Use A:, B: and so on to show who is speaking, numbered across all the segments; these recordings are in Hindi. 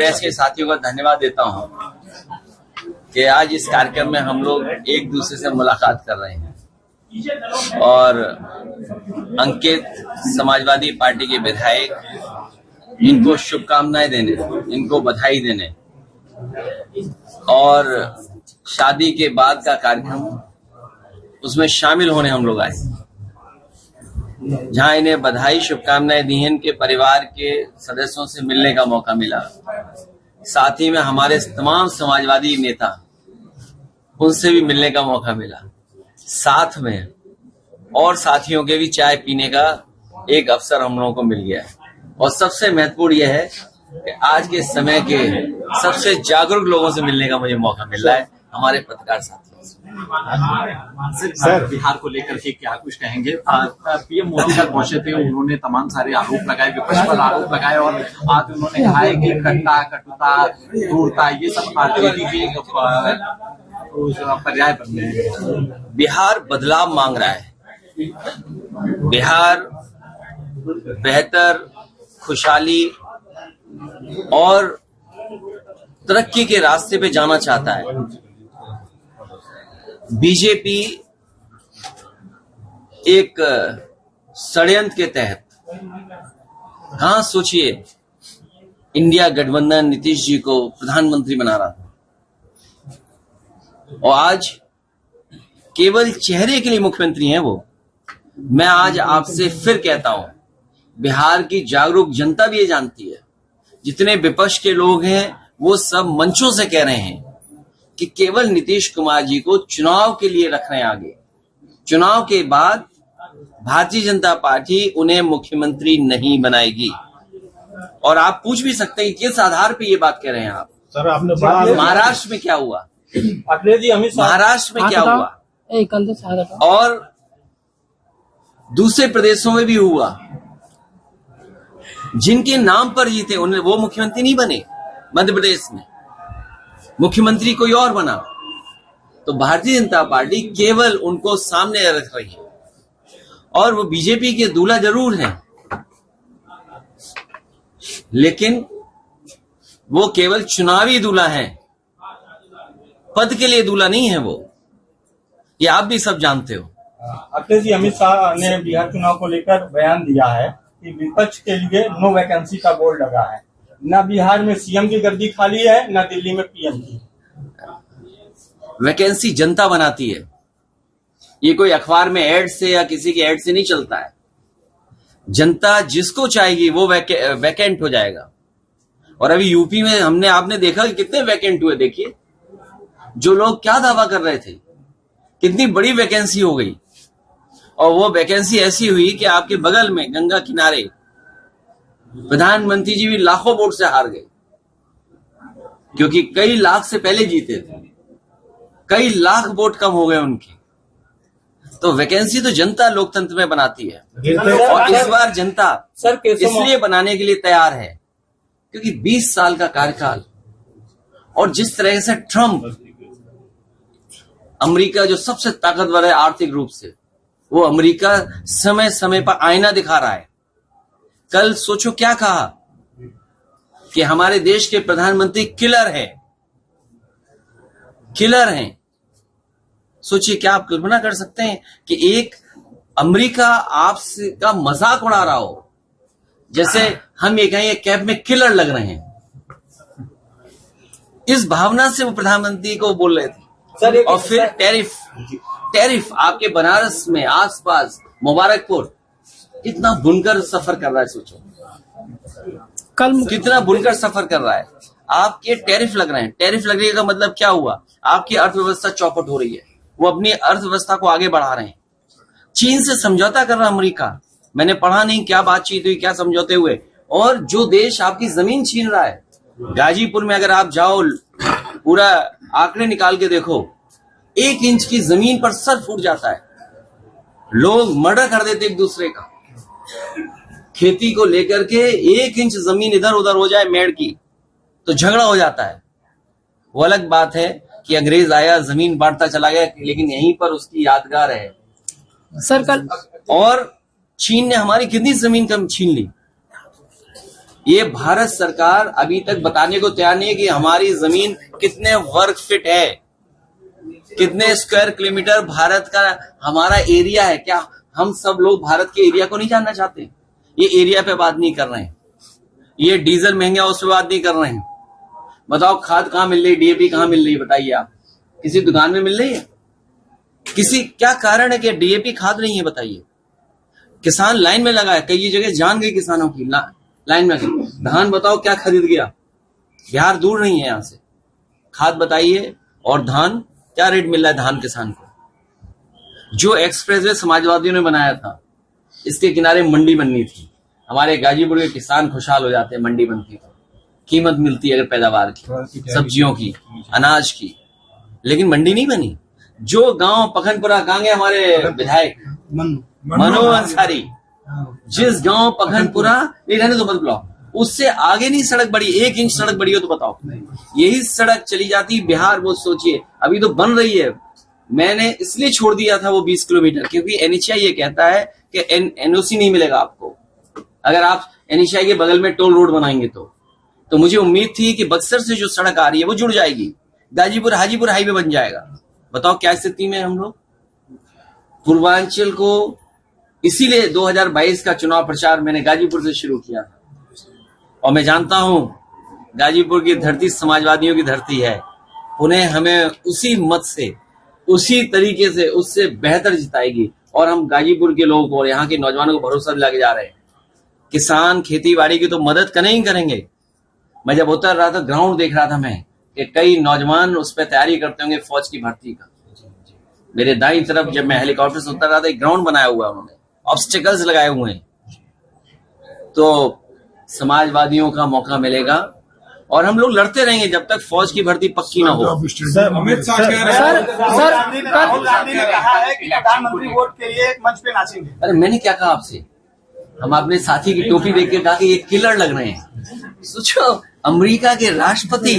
A: प्रेस के साथियों का धन्यवाद देता हूं कि आज इस कार्यक्रम में हम लोग एक दूसरे से मुलाकात कर रहे हैं और अंकित समाजवादी पार्टी के विधायक इनको शुभकामनाएं देने, इनको बधाई देने और शादी के बाद का कार्यक्रम उसमें शामिल होने हम लोग आए, जहां इन्हें बधाई शुभकामनाएं दी हैं। इनके परिवार के सदस्यों से मिलने का मौका मिला, साथ ही में हमारे तमाम समाजवादी नेता उनसे भी मिलने का मौका मिला, साथ में और साथियों के भी चाय पीने का एक अवसर हम लोगों को मिल गया है। और सबसे महत्वपूर्ण यह है कि आज के समय के सबसे जागरूक लोगों से मिलने का मुझे मौका मिल रहा है, हमारे पत्रकार साथियों से।
B: सर, बिहार को लेकर के क्या कुछ कहेंगे? पीएम मोदी सर पहुंचे थे, उन्होंने तमाम सारे आरोप लगाए, विपक्ष पर आरोप लगाए और आज उन्होंने कहा है कि कट्टा, कटुता, क्रूरता ये सब राजनीति के पर्याय बन गए हैं।
A: बिहार बदलाव मांग रहा है, बिहार बेहतर, खुशहाली और तरक्की के रास्ते पे जाना चाहता है। बीजेपी एक षड्यंत्र के तहत, हाँ सोचिए, इंडिया गठबंधन नीतीश जी को प्रधानमंत्री बना रहा था और आज केवल चेहरे के लिए मुख्यमंत्री हैं वो। मैं आज आपसे फिर कहता हूं, बिहार की जागरूक जनता भी ये जानती है, जितने विपक्ष के लोग हैं वो सब मंचों से कह रहे हैं कि केवल नीतीश कुमार जी को चुनाव के लिए रख रहे हैं आगे। चुनाव के बाद भारतीय जनता पार्टी उन्हें मुख्यमंत्री नहीं बनाएगी। और आप पूछ भी सकते हैं कि किस आधार पे ये बात कह रहे हैं आप?
C: सर, आपने
A: महाराष्ट्र में क्या हुआ?
C: अखिलेश जी,
A: महाराष्ट्र में क्या हुआ और दूसरे प्रदेशों में भी हुआ। जिनके नाम पर जीते उन्हें वो मुख्यमंत्री नहीं बने। मध्य प्रदेश में मुख्यमंत्री कोई और बना। तो भारतीय जनता पार्टी केवल उनको सामने रख रही है और वो बीजेपी के दूल्हा जरूर हैं, लेकिन वो केवल चुनावी दूल्हा हैं, पद के लिए दूल्हा नहीं है वो। ये आप भी सब जानते हो।
C: अखिलेश जी, अमित शाह ने बिहार चुनाव को लेकर बयान दिया है कि विपक्ष के लिए नो वैकेंसी का बोर्ड लगा है। न बिहार में सीएम की गद्दी खाली है, न दिल्ली में पीएम की।
A: वैकेंसी जनता बनाती है, ये कोई अखबार में ऐड से या किसी के ऐड से नहीं चलता है। जनता जिसको चाहेगी वो वैकेंट हो जाएगा। और अभी यूपी में आपने देखा कि कितने वैकेंट हुए। देखिए, जो लोग क्या दावा कर रहे थे, कितनी बड़ी वैकेंसी हो गई। और वो वैकेंसी ऐसी हुई कि आपके बगल में गंगा किनारे प्रधानमंत्री जी भी लाखों वोट से हार गए, क्योंकि कई लाख से पहले जीते थे, कई लाख वोट कम हो गए उनके। तो वैकेंसी तो जनता लोकतंत्र में बनाती है और इस बार जनता इसलिए बनाने के लिए तैयार है क्योंकि 20 साल का कार्यकाल और जिस तरह से ट्रंप, अमेरिका जो सबसे ताकतवर है आर्थिक रूप से, वो अमेरिका समय समय पर आईना दिखा रहा है। कल सोचो क्या कहा कि हमारे देश के प्रधानमंत्री किलर है, किलर हैं। सोचिए, क्या आप कल्पना कर सकते हैं कि एक अमेरिका आपसे का मजाक उड़ा रहा हो, जैसे हम ये कहें कैब में किलर लग रहे हैं। इस भावना से वो प्रधानमंत्री को बोल रहे थे। और फिर टैरिफ आपके बनारस में आसपास मुबारकपुर कितना बुनकर सफर कर रहा है। सोचो कल कितना बुनकर सफर कर रहा है। आपके टैरिफ लग रहे हैं। टैरिफ लगने का मतलब क्या हुआ? आपकी अर्थव्यवस्था चौपट हो रही है। वो अपनी अर्थव्यवस्था को आगे बढ़ा रहे हैं। चीन से समझौता कर रहा अमेरिका। मैंने पढ़ा नहीं क्या बातचीत हुई, क्या समझौते हुए। और जो देश आपकी जमीन छीन रहा है, गाजीपुर में अगर आप जाओ, पूरा आंकड़े निकाल के देखो, 1 इंच की जमीन पर सर फूट जाता है। लोग मर्डर कर देते एक दूसरे का। खेती को लेकर के 1 इंच जमीन इधर उधर हो जाए मेड़ की तो झगड़ा हो जाता है। वो अलग बात है कि अंग्रेज आया, जमीन बांटता चला गया, लेकिन यहीं पर उसकी यादगार है।
D: सर कल
A: और चीन ने हमारी कितनी जमीन कम छीन ली। ये भारत सरकार अभी तक बताने को तैयार नहीं है कि हमारी जमीन कितने वर्ग फीट है, कितने स्क्वायर किलोमीटर भारत का हमारा एरिया है। क्या हम सब लोग भारत के एरिया को नहीं जानना चाहते? ये एरिया पे बात नहीं कर रहे हैं, ये डीजल महंगा उस पर बात नहीं कर रहे हैं। बताओ खाद कहाँ मिल रही, डीएपी कहाँ मिल रही, बताइए आप। किसी दुकान में मिल रही है? किसी क्या कारण है कि डीएपी खाद नहीं है, बताइए। किसान लाइन में लगा है, कई जगह जान गई किसानों की, लाइन में गई। धान बताओ क्या खरीद गया, बिहार दूर नहीं है यहां से। खाद बताइए और धान क्या रेट मिल रहा है धान किसान को। जो एक्सप्रेसवे समाजवादियों ने बनाया था, इसके किनारे मंडी बननी थी, हमारे गाजीपुर के किसान खुशहाल हो जाते हैं। मंडी बनती तो कीमत मिलती है अगर पैदावार की, सब्जियों की, अनाज की, लेकिन मंडी नहीं बनी। जो गांव पखनपुरा, कहाँ गए हमारे विधायक मनो अंसारी, जिस गांव पखनपुरा नहीं रहने दो मत ब्लॉक, उससे आगे नहीं सड़क बढ़ी, 1 इंच सड़क बढ़ी हो तो बताओ। यही सड़क चली जाती बिहार, वो सोचिए अभी तो बन रही है। मैंने इसलिए छोड़ दिया था वो 20 किलोमीटर, क्योंकि एनएचआई ये कहता है कि एनओसी नहीं मिलेगा आपको अगर आप एनएचआई के बगल में टोल रोड बनाएंगे तो मुझे उम्मीद थी कि बक्सर से जो सड़क आ रही है वो जुड़ जाएगी, गाजीपुर हाजीपुर हाईवे बन जाएगा। बताओ क्या स्थिति में हम लोग। पूर्वांचल को इसीलिए 2022 का चुनाव प्रचार मैंने गाजीपुर से शुरू किया था, और मैं जानता हूं गाजीपुर की धरती समाजवादियों की धरती है। उन्हें हमें उसी मत से, उसी तरीके से, उससे बेहतर जिताएगी। और हम गाजीपुर के लोगों को और यहाँ के नौजवानों को भरोसा दिला के जा रहे हैं। किसान खेती बाड़ी की तो मदद नहीं करेंगे। मैं जब उतर रहा था, ग्राउंड देख रहा था मैं कि कई नौजवान उस पर तैयारी करते होंगे फौज की भर्ती का। मेरे दाईं तरफ जब मैं हेलीकॉप्टर से उतर रहा था, एक ग्राउंड बनाया हुआ है उन्होंने, ऑब्स्टिकल्स लगाए हुए हैं। तो समाजवादियों का मौका मिलेगा और हम लोग लड़ते रहेंगे जब तक फौज की भर्ती पक्की ना हो।
C: अमित शाह कह रहे हैं राहुल गांधी ने कहा है कि प्रधानमंत्री वोट के लिए मंच पे नाचेंगे।
A: अरे मैंने क्या कहा आपसे? हम अपने साथी की टोपी देख के कहा कि ये किलर लग रहे हैं। सोचो, अमेरिका के राष्ट्रपति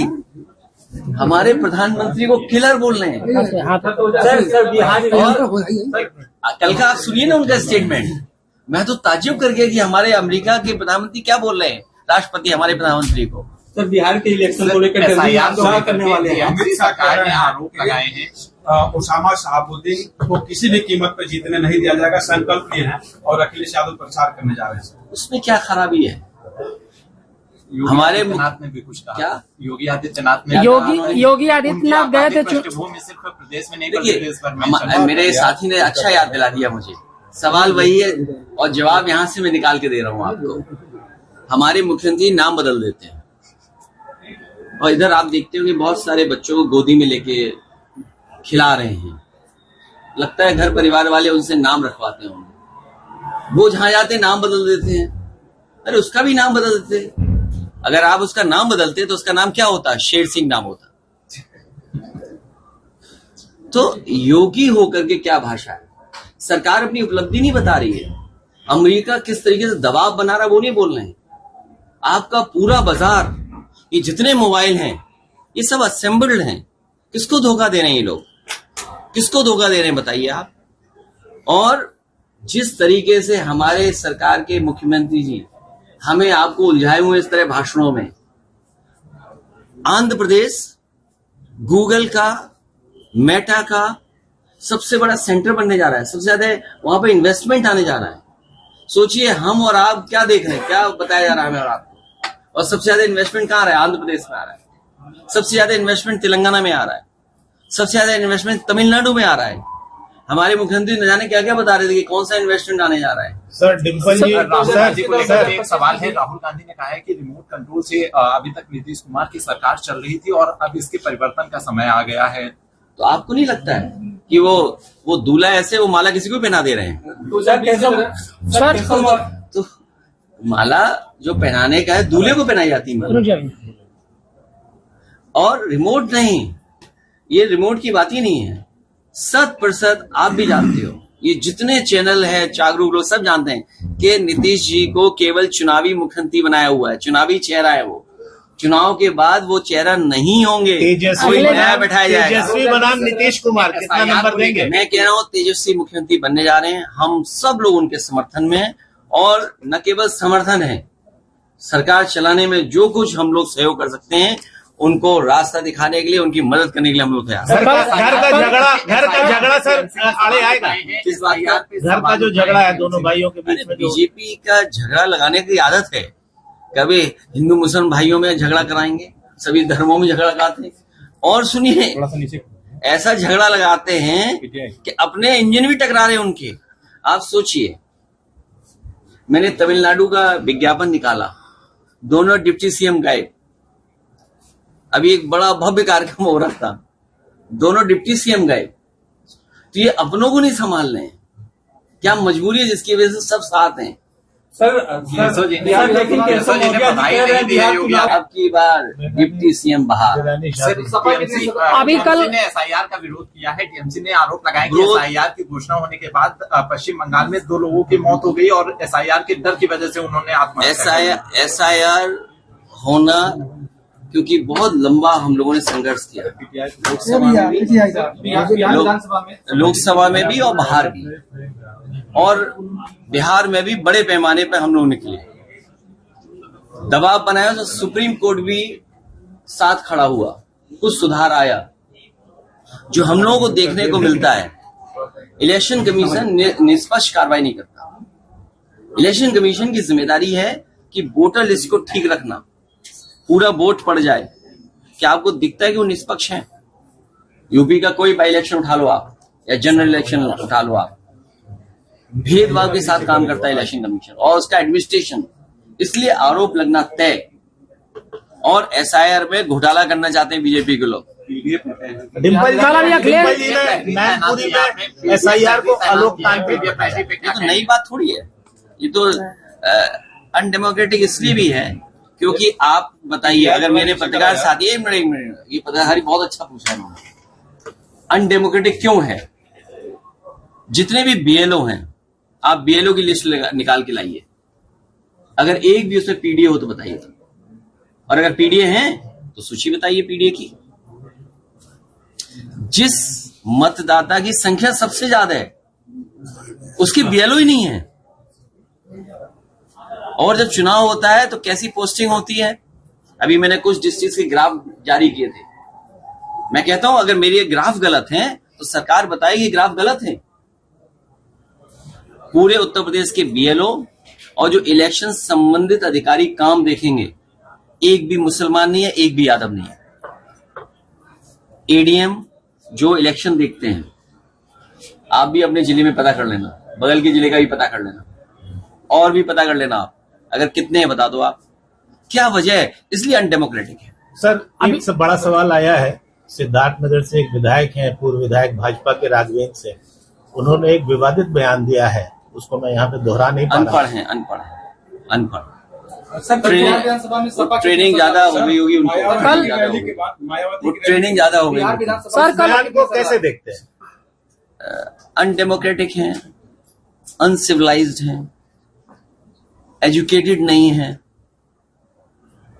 A: हमारे प्रधानमंत्री को किलर बोल रहे हैं।
C: सर बिहार
A: कल का आप सुनिए ना उनका स्टेटमेंट। मैं तो ताज्जुब कर गया कि हमारे अमेरिका के प्रधानमंत्री क्या बोल रहे हैं, राष्ट्रपति हमारे प्रधानमंत्री को।
C: सर बिहार के इलेक्शन को लेकर करने वाले हैं।
B: अमित सरकार ने आरोप लगाए हैं
D: उसामा शहाबुद्दीन को किसी भी कीमत पर जीतने नहीं दिया जाएगा, संकल्प लिए हैं और अखिलेश यादव प्रचार करने जा रहे हैं।
A: उसमें क्या खराबी है?
B: हमारे आदित्यनाथ ने भी कुछ कहा।
A: क्या?
B: योगी आदित्यनाथ ने
E: योगी आदित्यनाथ गए थे
B: पृष्ठभूमि सिर्फ प्रदेश में नहीं बल्कि देश भर में।
A: मेरे साथी ने अच्छा याद दिला दिया मुझे। सवाल वही है और जवाब यहाँ से मैं निकाल के दे रहा हूँ आपको। हमारे मुख्यमंत्री नाम बदल देते हैं और इधर आप देखते हो कि बहुत सारे बच्चों को गोदी में लेके खिला रहे हैं। लगता है घर परिवार वाले उनसे नाम रखवाते हैं। वो जहां जाते नाम बदल देते हैं। अरे उसका भी नाम बदल देते। अगर आप उसका नाम बदलते तो उसका नाम क्या होता? शेर सिंह नाम होता। तो योगी होकर के क्या भाषा है? सरकार अपनी उपलब्धि नहीं बता रही है। अमेरिका किस तरीके से दबाव बना रहा है वो नहीं बोल रहे हैं। आपका पूरा बाजार, ये जितने मोबाइल हैं ये सब असेंबल्ड हैं। किसको धोखा दे रहे हैं ये लोग? किसको धोखा दे रहे हैं बताइए आप। और जिस तरीके से हमारे सरकार के मुख्यमंत्री जी हमें आपको उलझाए हुए इस तरह भाषणों में, आंध्र प्रदेश गूगल का, मेटा का सबसे बड़ा सेंटर बनने जा रहा है। सबसे ज्यादा वहां पे इन्वेस्टमेंट आने जा रहा है। सोचिए हम और आप क्या देख रहे हैं, क्या बताया जा रहा है हमें और आपको। और सबसे ज्यादा इन्वेस्टमेंट कहाँ आ रहा है? आंध्र प्रदेश में आ रहा है। सबसे ज्यादा इन्वेस्टमेंट तेलंगाना में आ रहा है। सबसे ज्यादा इन्वेस्टमेंट तमिलनाडु में आ रहा है। हमारे मुख्यमंत्री न जाने क्या क्या बता रहे थे कि कौन सा इन्वेस्टमेंट आने जा रहा है।
C: सर डिम्पल जी,
B: राहुल गांधी को लेकर एक सवाल है। राहुल गांधी ने कहा है कि रिमोट कंट्रोल से अभी तक नीतीश कुमार की सरकार चल रही थी और अब इसके परिवर्तन का समय आ गया है।
A: तो आपको नहीं लगता है कि वो दूल्हा ऐसे वो माला किसी को पहना दे रहे हैं? तो माला जो पहनाने का है दूल्हे को पहनाई जाती है, और रिमोट नहीं। ये रिमोट की बात ही नहीं है। 100% आप भी जानते हो, ये जितने चैनल है जागरूक लोग सब जानते हैं कि नीतीश जी को केवल चुनावी मुख्यमंत्री बनाया हुआ है। चुनावी चेहरा है वो। चुनाव के बाद वो चेहरा नहीं होंगे, कोई नया बैठाया जाएगा।
C: तेजस्वी बनाम नीतीश कुमार, कितना नंबर देंगे?
A: मैं कह रहा हूँ तेजस्वी मुख्यमंत्री बनने जा रहे हैं। हम सब लोग उनके समर्थन में हैं। और न केवल समर्थन है, सरकार चलाने में जो कुछ हम लोग सहयोग कर सकते हैं, उनको रास्ता दिखाने के लिए, उनकी मदद करने के लिए हम लोग तैयार हैं।
F: घर का झगड़ा सर आड़े आएगा।
A: किस बात का?
F: घर का जो झगड़ा है दोनों भाइयों के बीच में,
A: बीजेपी का झगड़ा लगाने की आदत है। कभी हिंदू मुस्लिम भाइयों में झगड़ा कराएंगे, सभी धर्मों में झगड़ा लगाते हैं। और सुनिए, ऐसा झगड़ा लगाते हैं कि अपने इंजन भी टकरा रहे हैं उनके। आप सोचिए, मैंने तमिलनाडु का विज्ञापन निकाला, दोनों डिप्टी सीएम गए, अभी एक बड़ा भव्य कार्यक्रम हो रहा था, दोनों डिप्टी सीएम गए, तो ये अपनों को नहीं संभाल रहे हैं। क्या मजबूरी है जिसकी वजह से सब साथ हैं?
C: सर
B: लेकिन केशव जी ने बधाई नहीं दी है योगी
A: अब की बार डिप्टी सीएम बाहर।
E: अभी कल
B: ने एसआईआर का विरोध किया है। टीएमसी ने आरोप लगाया कि एसआईआर की घोषणा होने के बाद पश्चिम बंगाल में 2 लोगों की मौत हो गई और एसआईआर के डर की वजह से उन्होंने आत्महत्या की।
A: एसआईआर होना, क्योंकि बहुत लंबा हम लोगों ने संघर्ष किया, लोकसभा में भी और बाहर भी, और बिहार में भी बड़े पैमाने पर हम लोग निकले, दबाव बनाया, तो सुप्रीम कोर्ट भी साथ खड़ा हुआ, कुछ सुधार आया। जो हम लोगों को देखने को मिलता है, इलेक्शन कमीशन निष्पक्ष कार्रवाई नहीं करता। इलेक्शन कमीशन की जिम्मेदारी है कि वोटर लिस्ट को ठीक रखना, पूरा वोट पड़ जाए। क्या आपको दिखता है कि वो निष्पक्ष है? यूपी का कोई बाई इलेक्शन उठा लो आप, या जनरल इलेक्शन उठा लो आप, भेदभाव के साथ काम करता है इलेक्शन कमीशन और उसका एडमिनिस्ट्रेशन। इसलिए आरोप लगना तय। और एसआईआर में घोटाला करना चाहते हैं बीजेपी के लोग।
F: डिम्पल जी ने मैनपुरी में एसआईआर को अलोकतांत्रिक,
A: ये तो नई बात थोड़ी है, ये तो अनडेमोक्रेटिक इसलिए भी है क्योंकि आप बताइए, अगर मेरे पत्रकार साथी, एक मिनट, ये पत्रकारी बहुत अच्छा पूछा है, अनडेमोक्रेटिक क्यों है? जितने भी बीएलओ हैं, आप बीएलओ की लिस्ट निकाल के लाइए, अगर एक भी उसमें पीडीए हो तो बताइए, और अगर पीडीए हैं तो सूची बताइए पीडीए की। जिस मतदाता की संख्या सबसे ज्यादा है उसकी बीएलओ ही नहीं है। और जब चुनाव होता है तो कैसी पोस्टिंग होती है? अभी मैंने कुछ डिस्ट्रिक्ट के ग्राफ जारी किए थे। मैं कहता हूं अगर मेरे ये ग्राफ गलत हैं तो सरकार बताए ये ग्राफ गलत है। पूरे उत्तर प्रदेश के बीएलओ और जो इलेक्शन संबंधित अधिकारी काम देखेंगे, एक भी मुसलमान नहीं है, एक भी यादव नहीं है। एडीएम जो इलेक्शन देखते हैं, आप भी अपने जिले में पता कर लेना, बगल के जिले का भी पता कर लेना, और भी पता कर लेना। आप अगर कितने हैं बता दो आप, क्या वजह है? इसलिए अनडेमोक्रेटिक है।
F: सर एक सब बड़ा सवाल आया है, सिद्धार्थनगर से एक विधायक हैं, पूर्व विधायक भाजपा के राघवेंद्र से, उन्होंने एक विवादित बयान दिया है, उसको मैं यहाँ पे दोहरा नहीं पा रहा। अनपढ़
A: ट्रेनिंग ज्यादा हो गई होगी उनको, ट्रेनिंग ज्यादा हो गई।
E: सर
F: बयान को कैसे देखते हैं?
A: अनडेमोक्रेटिक हैं, अनसिविलाइज्ड हैं, एजुकेटेड नहीं है,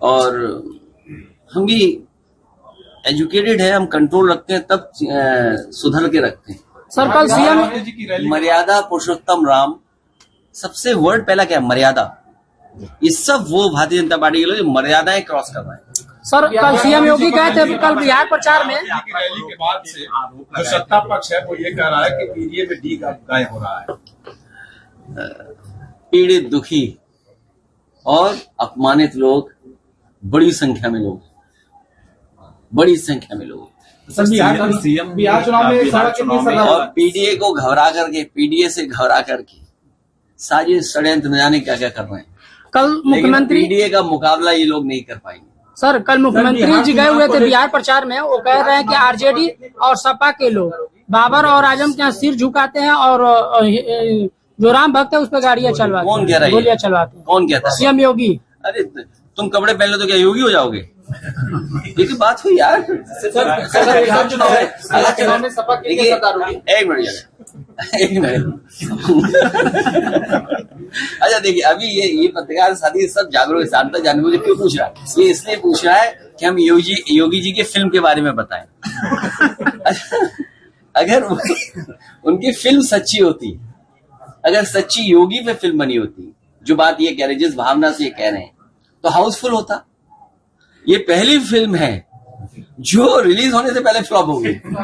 A: और हम भी एजुकेटेड है, हम कंट्रोल रखते हैं तब सुधर के रखते हैं।
E: सर कल सीएम
A: मर्यादा पुरुषोत्तम राम, सबसे वर्ड पहला क्या है? मर्यादा। ये सब वो भारतीय जनता पार्टी के लोग जो मर्यादाएं क्रॉस कर रहे हैं।
E: सर कल सीएम योगी कहे थे कल बिहार प्रचार में,
D: रैली के बाद से जो सत्ता पक्ष है वो ये कह रहा है कि पीडीए में डी गायब हो रहा है।
A: पीड़ित, दुखी और अपमानित लोग, बड़ी संख्या में लोग, बड़ी संख्या में लोग,
B: बिहार चुनाव में
A: और पीडीए को घबरा करके, पीडीए से घबरा करके साजिश षड्यंत्र न जाने क्या क्या कर रहे हैं।
E: कल मुख्यमंत्री
A: पीडीए का मुकाबला ये लोग नहीं कर पाएंगे।
E: सर कल मुख्यमंत्री जी गए हुए थे बिहार प्रचार में, वो कह रहे हैं कि आरजेडी और सपा के लोग बाबर और आजम के यहाँ सिर झुकाते हैं और जो राम भक्त है उस पर गाड़ियां चलवाते हैं।
A: कौन कह रहा है?
E: गोलियां चलवाते हैं।
A: कौन कहता है?
E: सीएम योगी।
A: अरे तुम कपड़े पहन लो तो क्या योगी हो जाओगे? ये तो बात हुई यार।
B: बिहार चुनाव में सपा की सरकार होगी।
A: एक मिनट अच्छा देखिए, अभी ये पत्रकार साथी सब जागरूक शांता जानने मुझे क्यों पूछ रहा है? ये इसलिए पूछ रहा है कि हम योगी जी के फिल्म के बारे में बताएं। अगर उनकी फिल्म सच्ची होती, अगर सच्ची योगी पे फिल्म बनी होती, जो बात ये कह रहे, जिस भावना से ये कह रहे हैं, तो हाउसफुल होता। ये पहली फिल्म है जो रिलीज होने से पहले फ्लॉप हो गई।